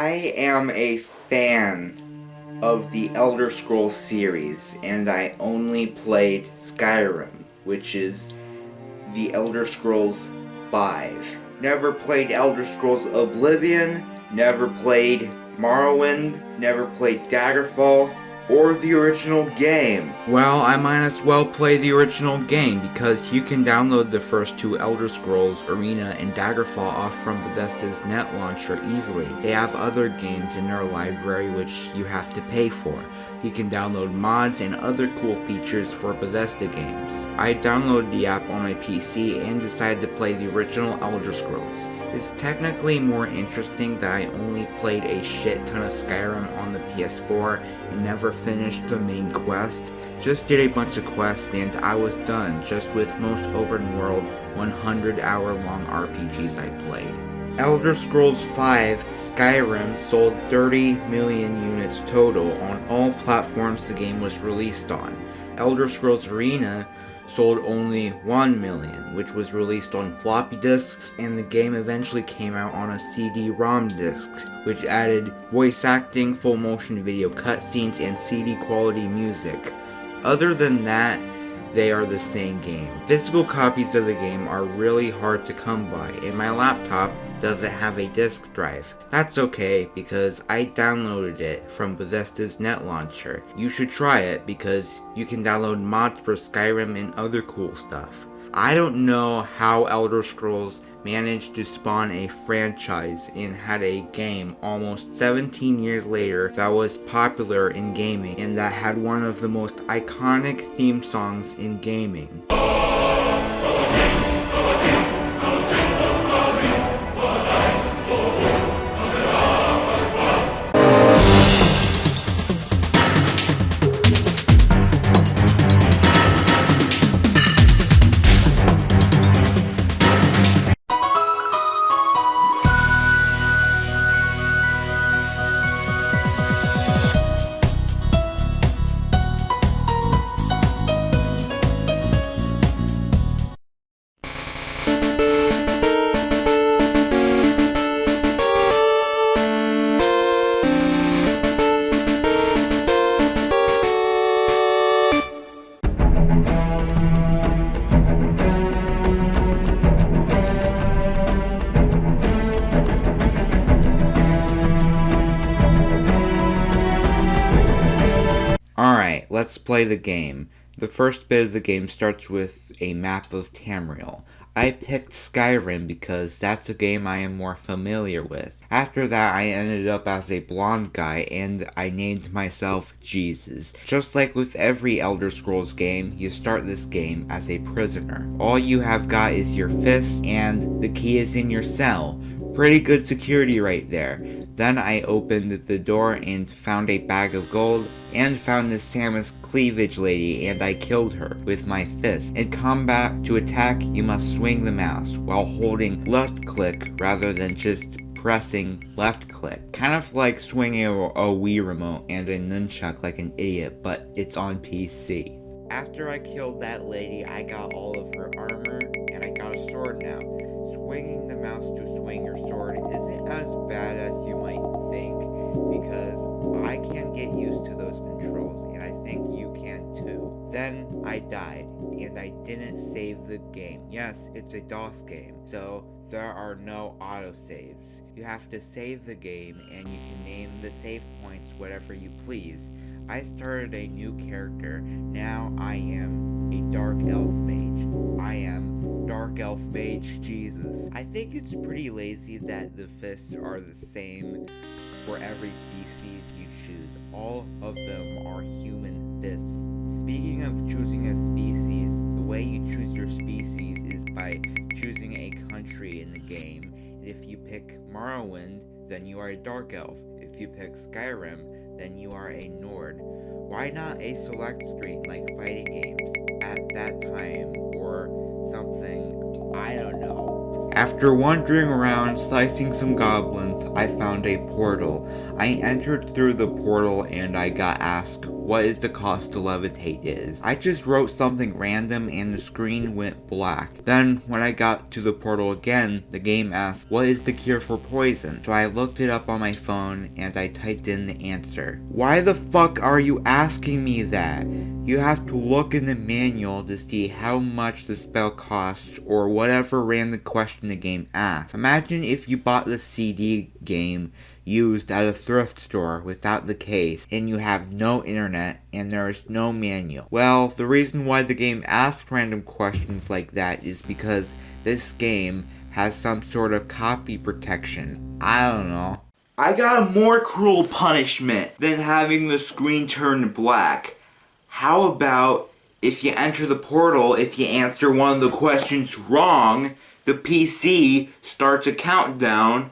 I am a fan of the Elder Scrolls series, and I only played Skyrim, which is the Elder Scrolls 5. Never played Elder Scrolls Oblivion, never played Morrowind, never played Daggerfall, or the original game. Well, I might as well play the original game because you can download the first two Elder Scrolls, Arena and Daggerfall off from Bethesda's net launcher easily. They have other games in their library which you have to pay for. You can download mods and other cool features for Bethesda games. I downloaded the app on my PC and decided to play the original Elder Scrolls. It's technically more interesting that I only played a shit ton of Skyrim on the PS4 and never finished the main quest. Just did a bunch of quests and I was done, just with most open world 100-hour long RPGs I played. Elder Scrolls V Skyrim sold 30 million units total on all platforms the game was released on. Elder Scrolls Arena sold only 1 million, which was released on floppy disks, and the game eventually came out on a CD-ROM disc, which added voice acting, full motion video cutscenes, and CD quality music. Other than that, they are the same game. Physical copies of the game are really hard to come by, and my laptop doesn't have a disk drive. That's okay, because I downloaded it from Bethesda's net launcher. You should try it, because you can download mods for Skyrim and other cool stuff. I don't know how Elder Scrolls managed to spawn a franchise and had a game almost 17 years later that was popular in gaming and that had one of the most iconic theme songs in gaming. Alright, let's play the game. The first bit of the game starts with a map of Tamriel. I picked Skyrim because that's a game I am more familiar with. After that, I ended up as a blonde guy and I named myself Jesus. Just like with every Elder Scrolls game, you start this game as a prisoner. All you have got is your fist and the key is in your cell. Pretty good security right there. Then I opened the door and found a bag of gold and found this Samus cleavage lady and I killed her with my fist. In combat, to attack, you must swing the mouse while holding left click rather than just pressing left click. Kind of like swinging a Wii remote and a nunchuck like an idiot, but it's on PC. After I killed that lady, I got all of her armor and I got a sword now. Swinging the mouse to swing your sword isn't as bad as you might think, because I can get used to those controls, and I think you can too. Then I died, and I didn't save the game. Yes, it's a DOS game, so there are no autosaves. You have to save the game, and you can name the save points whatever you please. I started a new character. Now I am a Dark Elf Mage. I am Dark Elf Mage Jesus. I think it's pretty lazy that the fists are the same for every species you choose. All of them are human fists. Speaking of choosing a species, the way you choose your species is by choosing a country in the game. And if you pick Morrowind, then you are a Dark Elf. If you pick Skyrim, then you are a Nord. Why not a select screen like fighting games at that time or something? I don't know. After wandering around, slicing some goblins, I found a portal. I entered through the portal and I got asked what is the cost to levitate is. I just wrote something random and the screen went black. Then when I got to the portal again, the game asked what is the cure for poison. So I looked it up on my phone and I typed in the answer. Why the fuck are you asking me that? You have to look in the manual to see how much the spell costs or whatever random question the game asks. Imagine if you bought the CD game used at a thrift store without the case and you have no internet and there is no manual. Well, the reason why the game asks random questions like that is because this game has some sort of copy protection. I don't know. I got a more cruel punishment than having the screen turn black. How about if you enter the portal, if you answer one of the questions wrong, the PC starts a countdown,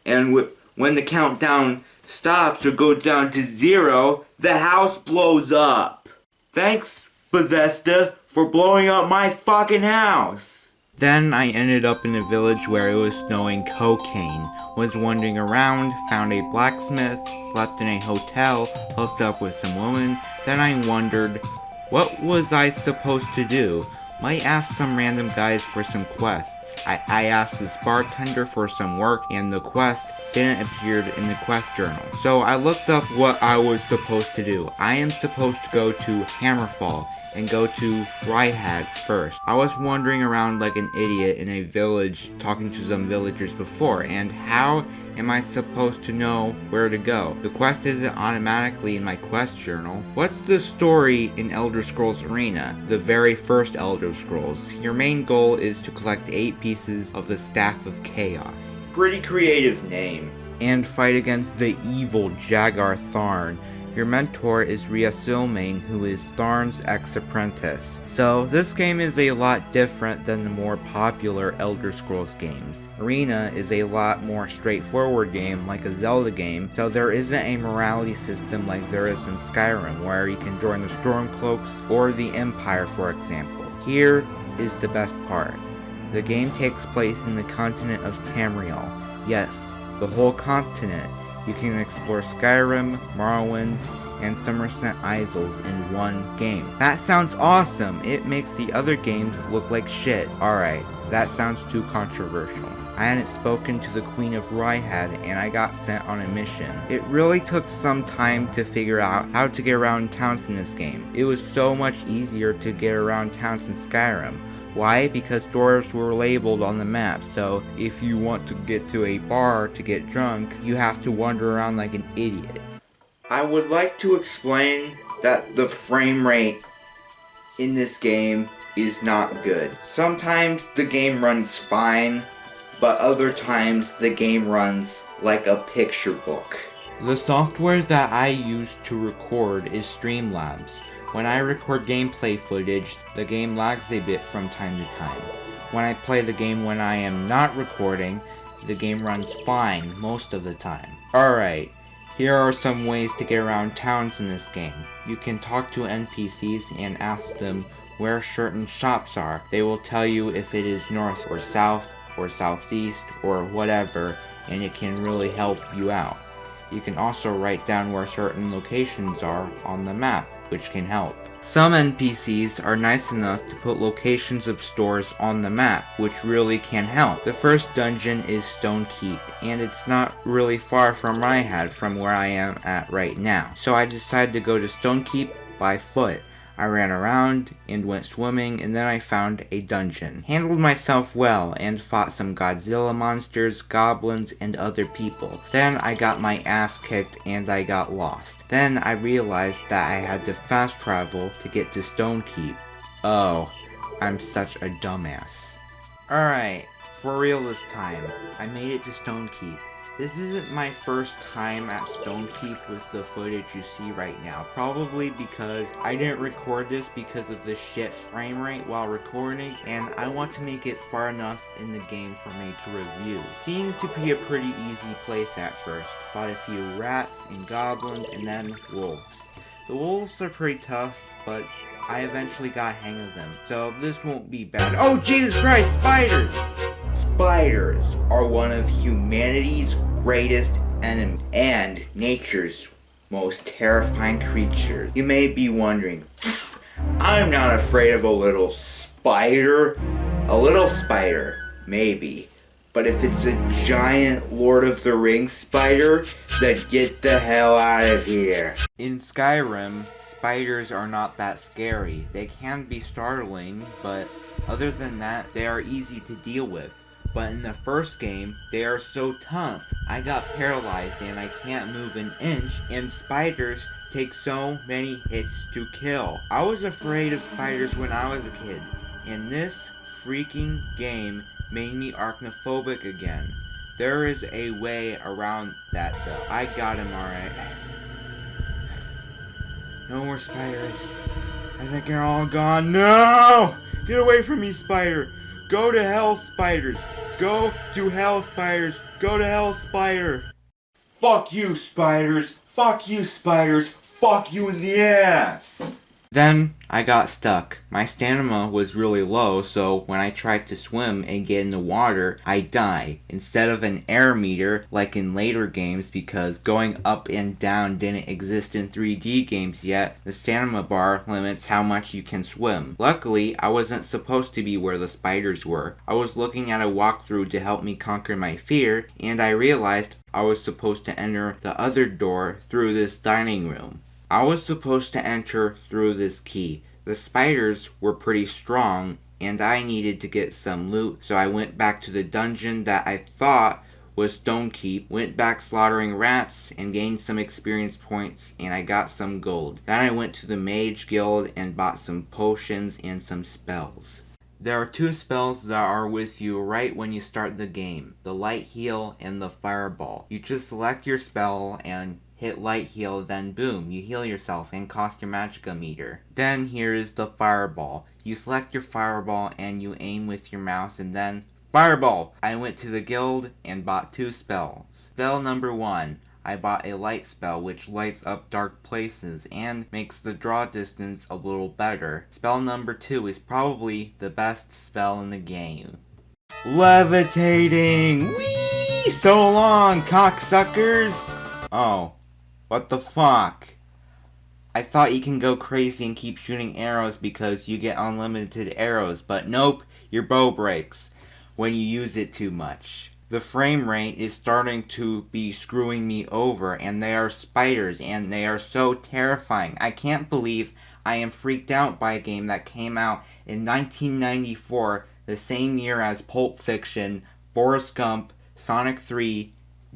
and when the countdown stops or goes down to 0, the house blows up. Thanks, Bethesda, for blowing up my fucking house. Then I ended up in a village where it was snowing cocaine, was wandering around, found a blacksmith, slept in a hotel, hooked up with some woman. Then I wondered, what was I supposed to do? Might ask some random guys for some quests. I asked this bartender for some work and the quest didn't appear in the quest journal. So I looked up what I was supposed to do. I am supposed to go to Hammerfall and go to Rhyhad first. I was wandering around like an idiot in a village talking to some villagers before, and how am I supposed to know where to go? The quest isn't automatically in my quest journal. What's the story in Elder Scrolls Arena, the very first Elder Scrolls? Your main goal is to collect 8 pieces of the Staff of Chaos. Pretty creative name. And fight against the evil Jagar Tharn. Your mentor is Rhea Silmain, who is Tharn's ex-apprentice. So this game is a lot different than the more popular Elder Scrolls games. Arena is a lot more straightforward game, like a Zelda game, so there isn't a morality system like there is in Skyrim, where you can join the Stormcloaks or the Empire, for example. Here is the best part. The game takes place in the continent of Tamriel. Yes, the whole continent. You can explore Skyrim, Morrowind, and Somerset Isles in one game. That sounds awesome! It makes the other games look like shit. Alright, that sounds too controversial. I hadn't spoken to the Queen of Rhyhad and I got sent on a mission. It really took some time to figure out how to get around towns in this game. It was so much easier to get around towns in Skyrim. Why? Because doors were labeled on the map, so if you want to get to a bar to get drunk, you have to wander around like an idiot. I would like to explain that the frame rate in this game is not good. Sometimes the game runs fine, but other times the game runs like a picture book. The software that I use to record is Streamlabs. When I record gameplay footage, the game lags a bit from time to time. When I play the game when I am not recording, the game runs fine most of the time. Alright, here are some ways to get around towns in this game. You can talk to NPCs and ask them where certain shops are. They will tell you if it is north or south or southeast or whatever, and it can really help you out. You can also write down where certain locations are on the map, which can help. Some NPCs are nice enough to put locations of stores on the map, which really can help. The first dungeon is Stone Keep, and it's not really far from Rhyhad from where I am at right now. So I decided to go to Stone Keep by foot. I ran around and went swimming, and then I found a dungeon. Handled myself well and fought some Godzilla monsters, goblins, and other people. Then I got my ass kicked and I got lost. Then I realized that I had to fast travel to get to Stone Keep. Oh, I'm such a dumbass. Alright, for real this time, I made it to Stone Keep. This isn't my first time at Stone Keep with the footage you see right now, probably because I didn't record this because of the shit frame rate while recording, and I want to make it far enough in the game for me to review. Seemed to be a pretty easy place at first. Fought a few rats and goblins and then wolves. The wolves are pretty tough, but I eventually got a hang of them, so this won't be bad. Oh Jesus Christ, spiders! Spiders are one of humanity's greatest enemies and nature's most terrifying creatures. You may be wondering, I'm not afraid of a little spider. A little spider, maybe. But if it's a giant Lord of the Rings spider, then get the hell out of here. In Skyrim, spiders are not that scary. They can be startling, but other than that, they are easy to deal with. But in the first game, they are so tough. I got paralyzed and I can't move an inch, and spiders take so many hits to kill. I was afraid of spiders when I was a kid, and this freaking game made me arachnophobic again. There is a way around that though. I got him alright. No more spiders. I think they're all gone. No! Get away from me, spider! Go to hell, spiders! Go to hell, spiders! Go to hell, spider! Fuck you, spiders! Fuck you, spiders! Fuck you in the ass! Then I got stuck. My stamina was really low, so when I tried to swim and get in the water, I died. Instead of an air meter, like in later games, because going up and down didn't exist in 3D games yet, the stamina bar limits how much you can swim. Luckily, I wasn't supposed to be where the spiders were. I was looking at a walkthrough to help me conquer my fear, and I realized I was supposed to enter the other door through this dining room. I was supposed to enter through this key. The spiders were pretty strong, and I needed to get some loot, so I went back to the dungeon that I thought was Stonekeep, went back slaughtering rats, and gained some experience points, and I got some gold. Then I went to the Mage Guild and bought some potions and some spells. There are two spells that are with you right when you start the game, the Light Heal and the Fireball. You just select your spell and hit Light Heal, then boom, you heal yourself and cost your magicka meter. Then here is the Fireball. You select your Fireball and you aim with your mouse and then Fireball! I went to the guild and bought two spells. Spell number 1. I bought a light spell which lights up dark places and makes the draw distance a little better. Spell number 2 is probably the best spell in the game. Levitating! Whee! So long, cocksuckers! Oh. What the fuck? I thought you can go crazy and keep shooting arrows because you get unlimited arrows, but nope, your bow breaks when you use it too much. The frame rate is starting to be screwing me over, and they are spiders, and they are so terrifying. I can't believe I am freaked out by a game that came out in 1994, the same year as Pulp Fiction, Forrest Gump, Sonic 3,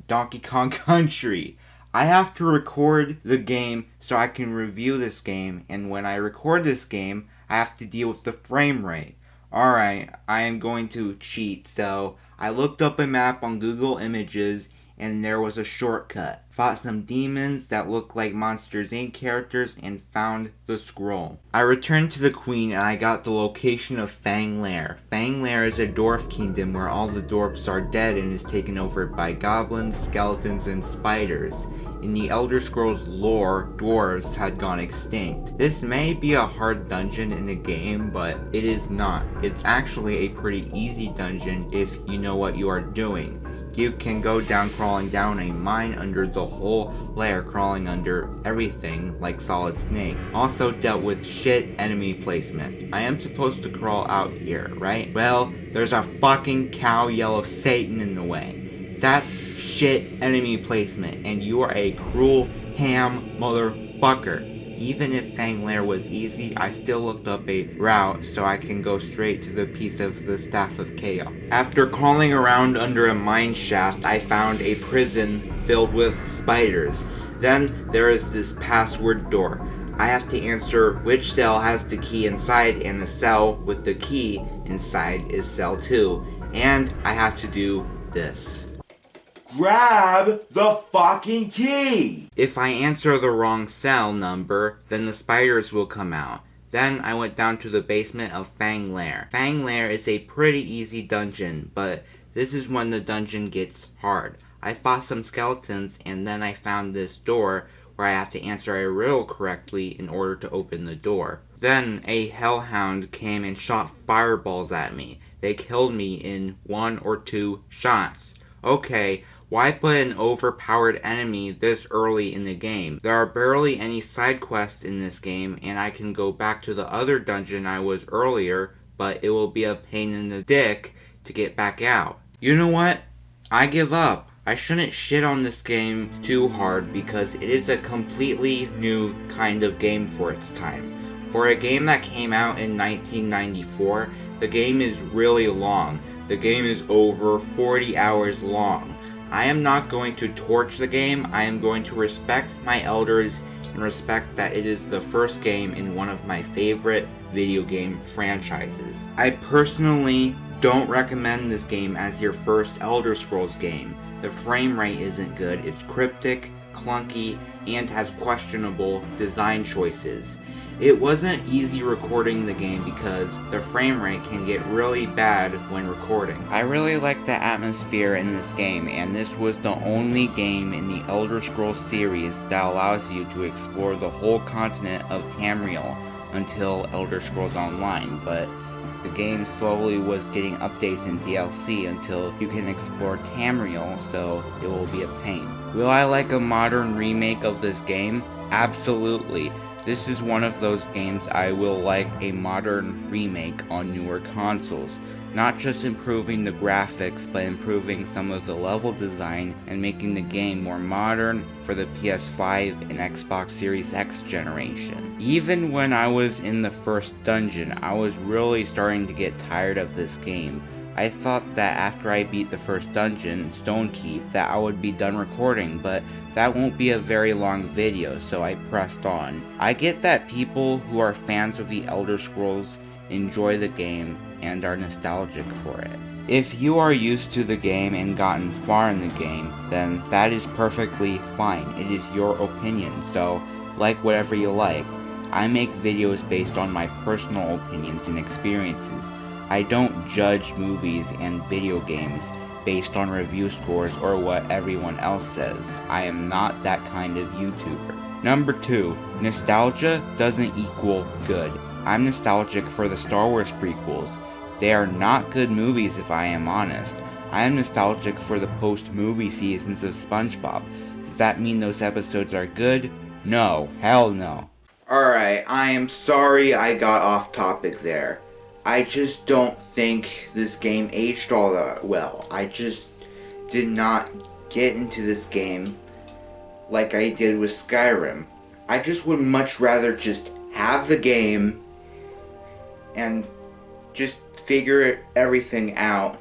Donkey Kong Country. I have to record the game so I can review this game, and when I record this game, I have to deal with the frame rate. Alright, I am going to cheat, so I looked up a map on Google Images, and there was a shortcut. Fought some demons that looked like Monsters Inc. characters, and found the scroll. I returned to the Queen, and I got the location of Fang Lair. Fang Lair is a dwarf kingdom where all the dwarfs are dead and is taken over by goblins, skeletons, and spiders. In the Elder Scrolls lore, dwarves had gone extinct. This may be a hard dungeon in the game, but it is not. It's actually a pretty easy dungeon if you know what you are doing. You can go down crawling down a mine under the whole lair, crawling under everything like Solid Snake. Also dealt with shit enemy placement. I am supposed to crawl out here, right? Well, there's a fucking cow yellow Satan in the way. That's shit enemy placement, and you are a cruel ham motherfucker. Even if Fang Lair was easy, I still looked up a route so I can go straight to the piece of the Staff of Chaos. After crawling around under a mine shaft, I found a prison filled with spiders. Then there is this password door. I have to answer which cell has the key inside, and the cell with the key inside is cell 2. And I have to do this. Grab the fucking key! If I answer the wrong cell number, then the spiders will come out. Then I went down to the basement of Fang Lair. Fang Lair is a pretty easy dungeon, but this is when the dungeon gets hard. I fought some skeletons, and then I found this door where I have to answer a riddle correctly in order to open the door. Then a hellhound came and shot fireballs at me. They killed me in 1 or 2 shots. Okay, why put an overpowered enemy this early in the game? There are barely any side quests in this game, and I can go back to the other dungeon I was earlier, but it will be a pain in the dick to get back out. You know what? I give up. I shouldn't shit on this game too hard because it is a completely new kind of game for its time. For a game that came out in 1994, the game is really long. The game is over 40 hours long. I am not going to torch the game. I am going to respect my elders and respect that it is the first game in one of my favorite video game franchises. I personally don't recommend this game as your first Elder Scrolls game. The frame rate isn't good, it's cryptic, clunky, and has questionable design choices. It wasn't easy recording the game because the frame rate can get really bad when recording. I really like the atmosphere in this game, and this was the only game in the Elder Scrolls series that allows you to explore the whole continent of Tamriel until Elder Scrolls Online, but the game slowly was getting updates in DLC until you can explore Tamriel, so it will be a pain. Will I like a modern remake of this game? Absolutely. This is one of those games I will like a modern remake on newer consoles. Not just improving the graphics, but improving some of the level design and making the game more modern for the PS5 and Xbox Series X generation. Even when I was in the first dungeon, I was really starting to get tired of this game. I thought that after I beat the first dungeon, Stonekeep, that I would be done recording, but that won't be a very long video, so I pressed on. I get that people who are fans of the Elder Scrolls enjoy the game and are nostalgic for it. If you are used to the game and gotten far in the game, then that is perfectly fine. It is your opinion, so like whatever you like. I make videos based on my personal opinions and experiences. I don't judge movies and video games based on review scores or what everyone else says. I am not that kind of YouTuber. Number 2, nostalgia doesn't equal good. I'm nostalgic for the Star Wars prequels. They are not good movies if I am honest. I am nostalgic for the post-movie seasons of SpongeBob. Does that mean those episodes are good? No, hell no. Alright, I am sorry I got off topic there. I just don't think this game aged all that well. I just did not get into this game like I did with Skyrim. I just would much rather just have the game and just figure everything out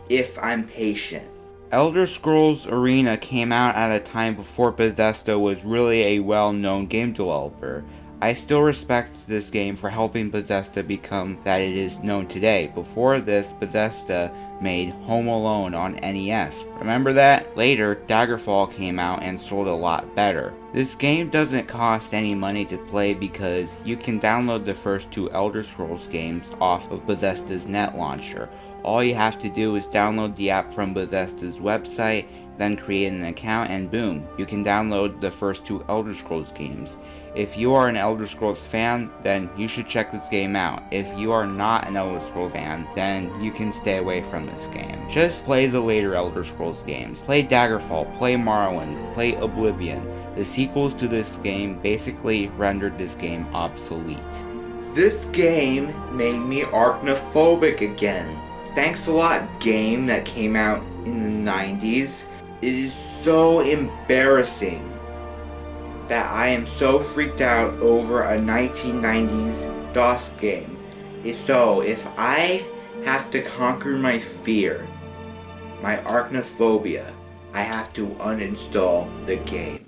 if I'm patient. Elder Scrolls Arena came out at a time before Bethesda was really a well-known game developer. I still respect this game for helping Bethesda become that it is known today. Before this, Bethesda made Home Alone on NES. Remember that? Later, Daggerfall came out and sold a lot better. This game doesn't cost any money to play because you can download the first 2 Elder Scrolls games off of Bethesda's net launcher. All you have to do is download the app from Bethesda's website, then create an account, and boom, you can download the first 2 Elder Scrolls games. If you are an Elder Scrolls fan, then you should check this game out. If you are not an Elder Scrolls fan, then you can stay away from this game. Just play the later Elder Scrolls games. Play Daggerfall, play Morrowind, play Oblivion. The sequels to this game basically rendered this game obsolete. This game made me arachnophobic again. Thanks a lot, game that came out in the 90s. It is so embarrassing that I am so freaked out over a 1990s DOS game. So if I have to conquer my fear, my arachnophobia, I have to uninstall the game.